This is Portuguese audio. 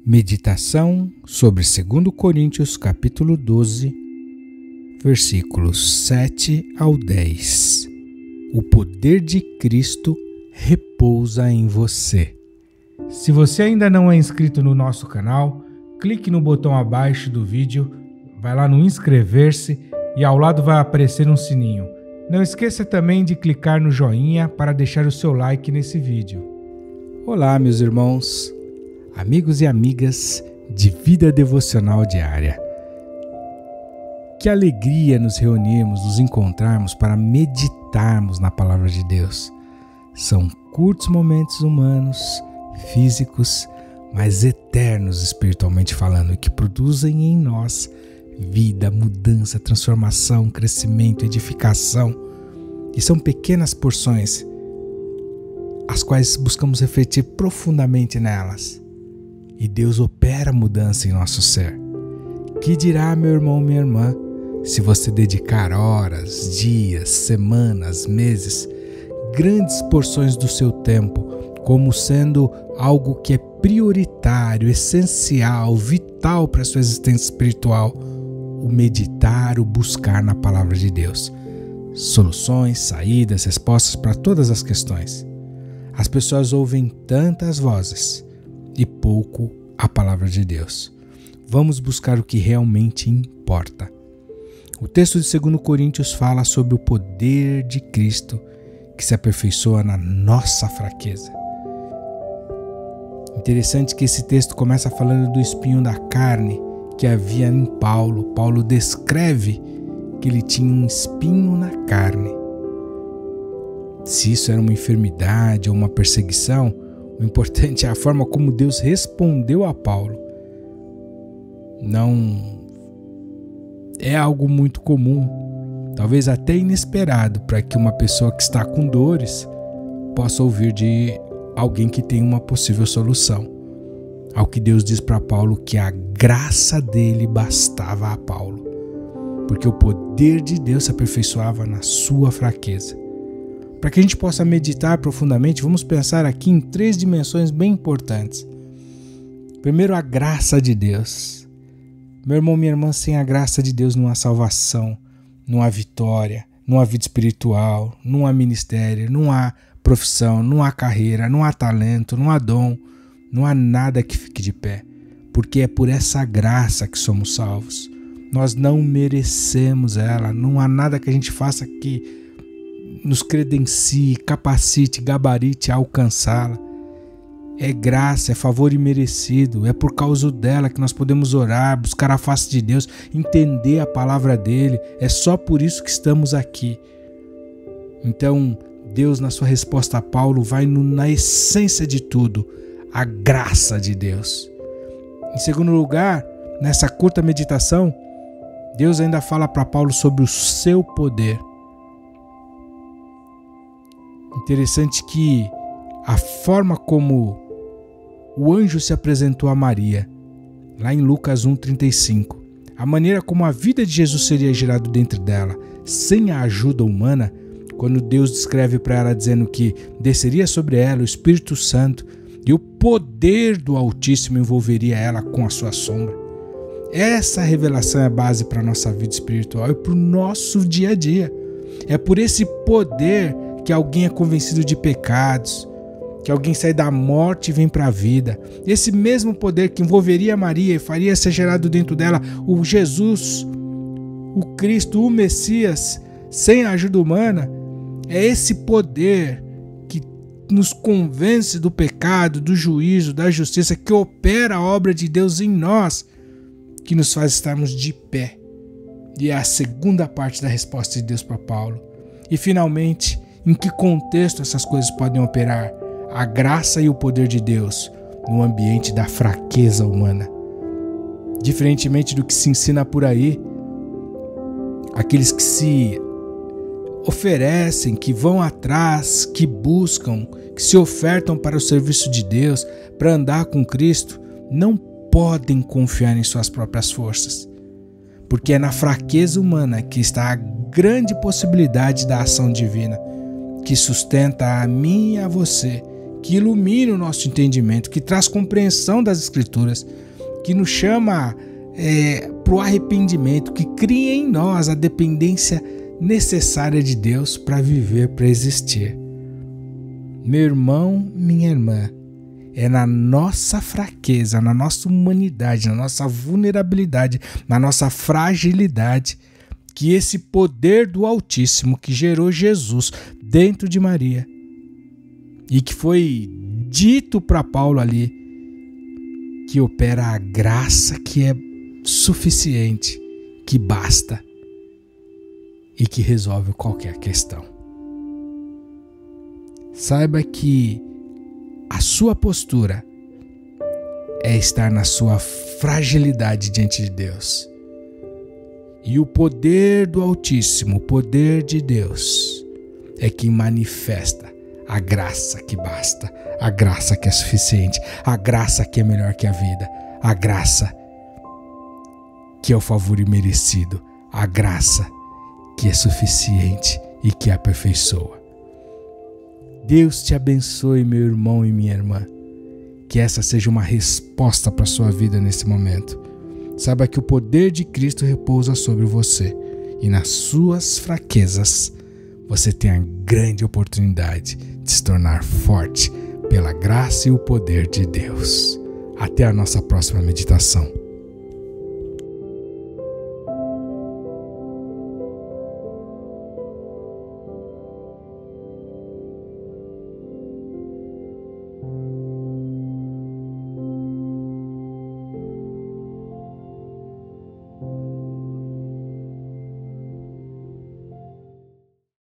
Meditação sobre 2 Coríntios capítulo 12, versículos 7 ao 10. O poder de Cristo repousa em você. Se você ainda não é inscrito no nosso canal, clique no botão abaixo do vídeo, vai lá no inscrever-se e ao lado vai aparecer um sininho. Não esqueça também de clicar no joinha para deixar o seu like nesse vídeo. Olá, meus irmãos, amigos e amigas de Vida Devocional Diária. Que alegria nos reunirmos, nos encontrarmos para meditarmos na Palavra de Deus. São curtos momentos humanos, físicos, mas eternos espiritualmente falando, que produzem em nós vida, mudança, transformação, crescimento, edificação. E são pequenas porções, as quais buscamos refletir profundamente nelas. E Deus opera mudança em nosso ser. Que dirá, meu irmão, minha irmã, se você dedicar horas, dias, semanas, meses, grandes porções do seu tempo, como sendo algo que é prioritário, essencial, vital para a sua existência espiritual, o meditar, o buscar na Palavra de Deus. Soluções, saídas, respostas para todas as questões. As pessoas ouvem tantas vozes e pouco a Palavra de Deus. Vamos buscar o que realmente importa. O texto de 2 Coríntios fala sobre o poder de Cristo que se aperfeiçoa na nossa fraqueza. Interessante que esse texto começa falando do espinho da carne que havia em Paulo. Paulo descreve que ele tinha um espinho na carne. Se isso era uma enfermidade ou uma perseguição, o importante é a forma como Deus respondeu a Paulo. Não é algo muito comum, talvez até inesperado, para que uma pessoa que está com dores possa ouvir de alguém que tem uma possível solução. Ao que Deus diz para Paulo que a graça dele bastava a Paulo, porque o poder de Deus se aperfeiçoava na sua fraqueza. Para que a gente possa meditar profundamente, vamos pensar aqui em 3 dimensões bem importantes. Primeiro, a graça de Deus. Meu irmão, minha irmã, sem a graça de Deus não há salvação, não há vitória, não há vida espiritual, não há ministério, não há profissão, não há carreira, não há talento, não há dom, não há nada que fique de pé, porque é por essa graça que somos salvos. Nós não merecemos ela, não há nada que a gente faça que nos credencie, capacite, gabarite a alcançá-la. É graça, é favor imerecido, é por causa dela que nós podemos orar, buscar a face de Deus, entender a palavra dele. É só por isso que estamos aqui. Então, Deus, na sua resposta a Paulo, vai na essência de tudo, a graça de Deus. Em segundo lugar, nessa curta meditação, Deus ainda fala para Paulo sobre o seu poder. Interessante que a forma como o anjo se apresentou a Maria, lá em Lucas 1,35, a maneira como a vida de Jesus seria gerada dentro dela, sem a ajuda humana, quando Deus descreve para ela dizendo que desceria sobre ela o Espírito Santo e o poder do Altíssimo envolveria ela com a sua sombra. Essa revelação é a base para a nossa vida espiritual e para o nosso dia a dia. É por esse poder que alguém é convencido de pecados, que alguém sai da morte e vem para a vida. Esse mesmo poder que envolveria Maria e faria ser gerado dentro dela o Jesus, o Cristo, o Messias, sem a ajuda humana, é esse poder que nos convence do pecado, do juízo, da justiça, que opera a obra de Deus em nós, que nos faz estarmos de pé. E é a segunda parte da resposta de Deus para Paulo. E finalmente, em que contexto essas coisas podem operar? A graça e o poder de Deus no ambiente da fraqueza humana. Diferentemente do que se ensina por aí, aqueles que se oferecem, que vão atrás, que buscam, que se ofertam para o serviço de Deus, para andar com Cristo, não podem confiar em suas próprias forças, porque é na fraqueza humana que está a grande possibilidade da ação divina, que sustenta a mim e a você, que ilumina o nosso entendimento, que traz compreensão das Escrituras, que nos chama para o arrependimento, que cria em nós a dependência necessária de Deus para viver, para existir. Meu irmão, minha irmã, é na nossa fraqueza, na nossa humanidade, na nossa vulnerabilidade, na nossa fragilidade, que esse poder do Altíssimo que gerou Jesus dentro de Maria e que foi dito para Paulo ali, que opera a graça que é suficiente, que basta e que resolve qualquer questão. Saiba que a sua postura é estar na sua fragilidade diante de Deus. E o poder do Altíssimo, o poder de Deus, é quem manifesta a graça que basta, a graça que é suficiente, a graça que é melhor que a vida, a graça que é o favor imerecido, a graça que é suficiente e que aperfeiçoa. Deus te abençoe, meu irmão e minha irmã. Que essa seja uma resposta para a sua vida nesse momento. Saiba que o poder de Cristo repousa sobre você e nas suas fraquezas você tem a grande oportunidade de se tornar forte pela graça e o poder de Deus. Até a nossa próxima meditação.